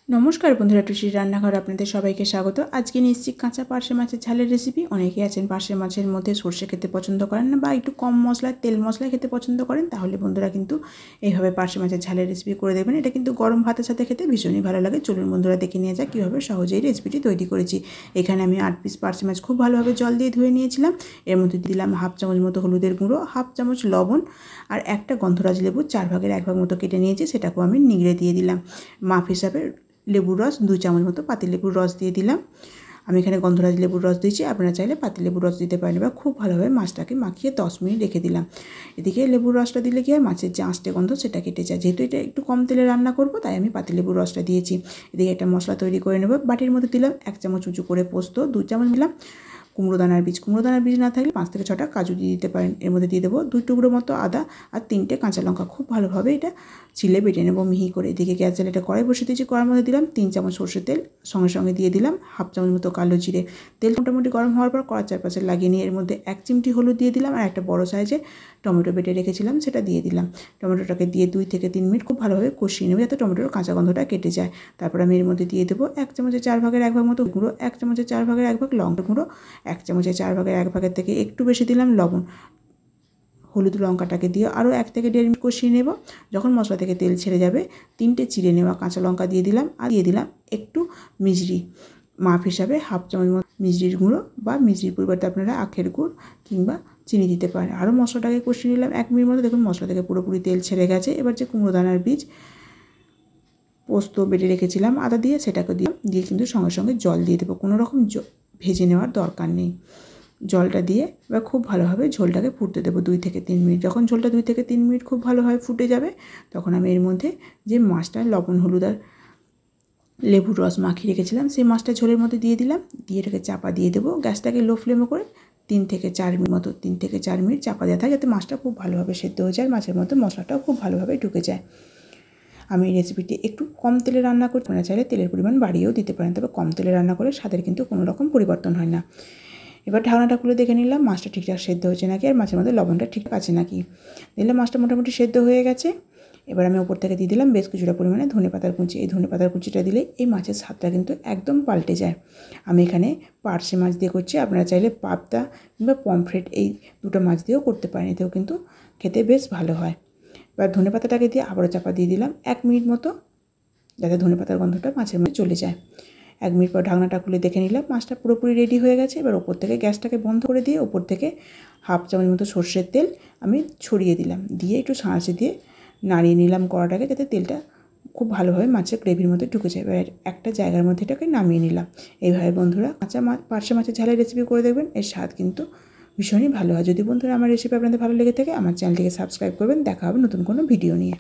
নমস্কার বন্ধুরা, টুসির রান্নাঘর আপনাদের সবাইকে স্বাগত। আজকে নিচ্ছি কাঁচা পার্শে মাছের ঝালের রেসিপি। অনেকেই আছেন পার্শে মাছের মধ্যে সর্ষে খেতে পছন্দ করেন না বা একটু কম মশলায় তেল মশলা খেতে পছন্দ করেন, তাহলে বন্ধুরা কিন্তু এইভাবে পার্শে মাছের ঝালের রেসিপি করে দেবেন। এটা কিন্তু গরম ভাতের সাথে খেতে ভীষণই ভালো লাগে। চলুন বন্ধুরা দেখে নিয়ে যাক কীভাবে সহজেই রেসিপিটি তৈরি করেছি। এখানে আমি 8 পিস পার্শে মাছ খুব ভালোভাবে জল দিয়ে ধুয়ে নিয়েছিলাম। এর মধ্যে দিলাম হাফ চামচ মতো হলুদের গুঁড়ো, হাফ চামচ লবণ আর একটা গন্ধরাজ লেবু 4 ভাগের 1 ভাগ মতো কেটে নিয়েছি, সেটাকেও আমি নিংড়ে দিয়ে দিলাম। মাপ হিসাবে লেবুর রস 2 চামচ মতো পাতিলেবুর রস দিয়ে দিলাম। আমি এখানে গন্ধরাজ লেবুর রস দিয়েছি, আপনারা চাইলে পাতিলেবুর রস দিতে পারেন। এবার খুব ভালোভাবে মাছটাকে মাখিয়ে 10 মিনিট রেখে দিলাম। এদিকে লেবুর রসটা দিলে কি হয়, মাছের যে আঁশটে গন্ধ সেটা কেটে যায়। যেহেতু এটা একটু কম তেলে রান্না করব, তাই আমি পাতিলেবুর রসটা দিয়েছি। এদিকে একটা মশলা তৈরি করে নেব। বাটির মধ্যে দিলাম 1 চামচ উঁচু করে পোস্ত, 2 চামচ দিলাম কুমড়ো দানার বীজ না থাকলে 5 থেকে 6টা কাজু দিয়ে দিতে পারেন। এর মধ্যে দিয়ে দেবো 2 টুকরো মতো আদা আর 3টে কাঁচা লঙ্কা। খুব ভালোভাবে এটা ছিলে বেটে নেবো মিহি করে। এদিকে গ্যাস জ্বালিয়ে এটা কড়াই বসিয়ে দিয়েছি। কড়াইয়ের মধ্যে দিলাম 3 চামচ সরষের তেল, সঙ্গে সঙ্গে দিয়ে দিলাম হাফ চামচ মতো কালো জিরে। তেল মোটামুটি গরম হওয়ার পর কড়ার চারপাশে লাগিয়ে নিয়ে এর মধ্যে 1 চিমটি হলুদ দিয়ে দিলাম আর একটা বড় সাইজের টমেটো বেটে রেখেছিলাম সেটা দিয়ে দিলাম। টমেটোটাকে দিয়ে 2 থেকে 3 মিনিট খুব ভালোভাবে কষিয়ে নেব যাতে টমেটোর কাঁচা গন্ধটা কেটে যায়। তারপর আমি এর মধ্যে দিয়ে দেবো 1 চামচের 4 ভাগের 1 ভাগ মতো গুঁড়ো, 1 চামচের 4 ভাগের 1 ভাগ লঙ্কা গুঁড়ো, 1 চামচের 4 ভাগের 1 ভাগের থেকে একটু বেশি দিলাম লবণ। হলুদ লঙ্কাটাকে দিয়ে আরও 1 থেকে 1.5 মিনিট কষিয়ে নেব। যখন মশলা থেকে তেল ছেড়ে যাবে 3টে চিড়ে নেওয়া কাঁচা লঙ্কা দিয়ে দিলাম আর দিয়ে দিলাম একটু মিজরি। মাপ হিসাবে হাফ চামচ মতো মিজরির গুঁড়ো বা মিজরির পরিবর্তে আপনারা আখের গুড় কিংবা চিনি দিতে পারেন। আরও মশলাটাকে কষিয়ে নিলাম 1 মিনিট মতো। দেখুন মশলা থেকে পুরোপুরি তেল ছেড়ে গেছে। এবার যে কুমড়ো দানার বীজ, পোস্ত বেটে রেখেছিলাম আদা দিয়ে, সেটাকে দিয়ে কিন্তু সঙ্গে সঙ্গে জল দিয়ে দেবো। কোনো রকম ভেজে নেওয়ার দরকার নেই। জলটা দিয়ে এবার খুব ভালোভাবে ঝোলটাকে ফুটতে দেবো 2 থেকে 3 মিনিট। যখন ঝোলটা 2 থেকে 3 মিনিট খুব ভালোভাবে ফুটে যাবে, তখন আমি এর মধ্যে যে মাছটা লবণ হলুদ আর লেবুর রস মাখিয়ে রেখেছিলাম সেই মাছটা ঝোলের মধ্যে দিয়ে দিলাম। দিয়ে এটাকে চাপা দিয়ে দেবো। গ্যাসটাকে লো ফ্লেমে করে 3 থেকে 4 মিনিট চাপা দেওয়া থাকে যাতে মাছটা খুব ভালোভাবে সেদ্ধ হয়ে যায়, মাছের মধ্যে মশলাটাও খুব ভালোভাবে ঢুকে যায়। আমি এই রেসিপিটি একটু কম তেলে রান্না করতে, আপনারা চাইলে তেলের পরিমাণ বাড়িয়েও দিতে পারেন, তবে কম তেলে রান্না করে স্বাদের কিন্তু কোনো রকম পরিবর্তন হয় না। এবার ঢাকনাটা খুলে দেখে নিলাম মাছটা ঠিকঠাক সেদ্ধ হয়েছে নাকি আর মাছের মধ্যে লবণটা ঠিক আছে নাকি। দিলে মাছটা মোটামুটি সেদ্ধ হয়ে গেছে। এবার আমি ওপর থেকে দিয়ে দিলাম বেশ কিছুটা পরিমাণে ধনেপাতার কুচি। এই ধনেপাতার কুচিটা দিলে এই মাছের স্বাদটা কিন্তু একদম পাল্টে যায়। আমি এখানে পার্শে মাছ দিয়ে করছি, আপনারা চাইলে পাবদা কিংবা পমফ্রেট এই দুটো মাছ দিয়েও করতে পারেন, এতেও কিন্তু খেতে বেশ ভালো হয়। এবার ধনেপাতাটাকে দিয়ে আবারও চাপা দিয়ে দিলাম 1 মিনিট মতো, যাতে ধনেপাতার গন্ধটা মাছের মধ্যে চলে যায়। 1 মিনিট পর ঢাকনাটা খুলে দেখে নিলাম মাছটা পুরোপুরি রেডি হয়ে গেছে। এবার ওপর থেকে গ্যাসটাকে বন্ধ করে দিয়ে ওপর থেকে হাফ চামচ মতো সর্ষের তেল আমি ছড়িয়ে দিলাম। দিয়ে একটু সাঁড়াশি দিয়ে নাড়িয়ে নিলাম কড়াটাকে, যাতে তেলটা খুব ভালোভাবে মাছের গ্রেভির মধ্যে ঢুকে যায়। এবার একটা জায়গার মধ্যে এটাকে নামিয়ে নিলাম। এইভাবে বন্ধুরা কাঁচা পার্শে মাছের ঝালের রেসিপি করে দেখবেন, এর স্বাদ কিন্তু ভীষণই ভালো হয়। যদি বন্ধুরা আমার রেসিপি আপনাদের ভালো লেগে থাকে, আমার চ্যানেলটিকে সাবস্ক্রাইব করবেন। দেখা হবে নতুন কোনো ভিডিও নিয়ে।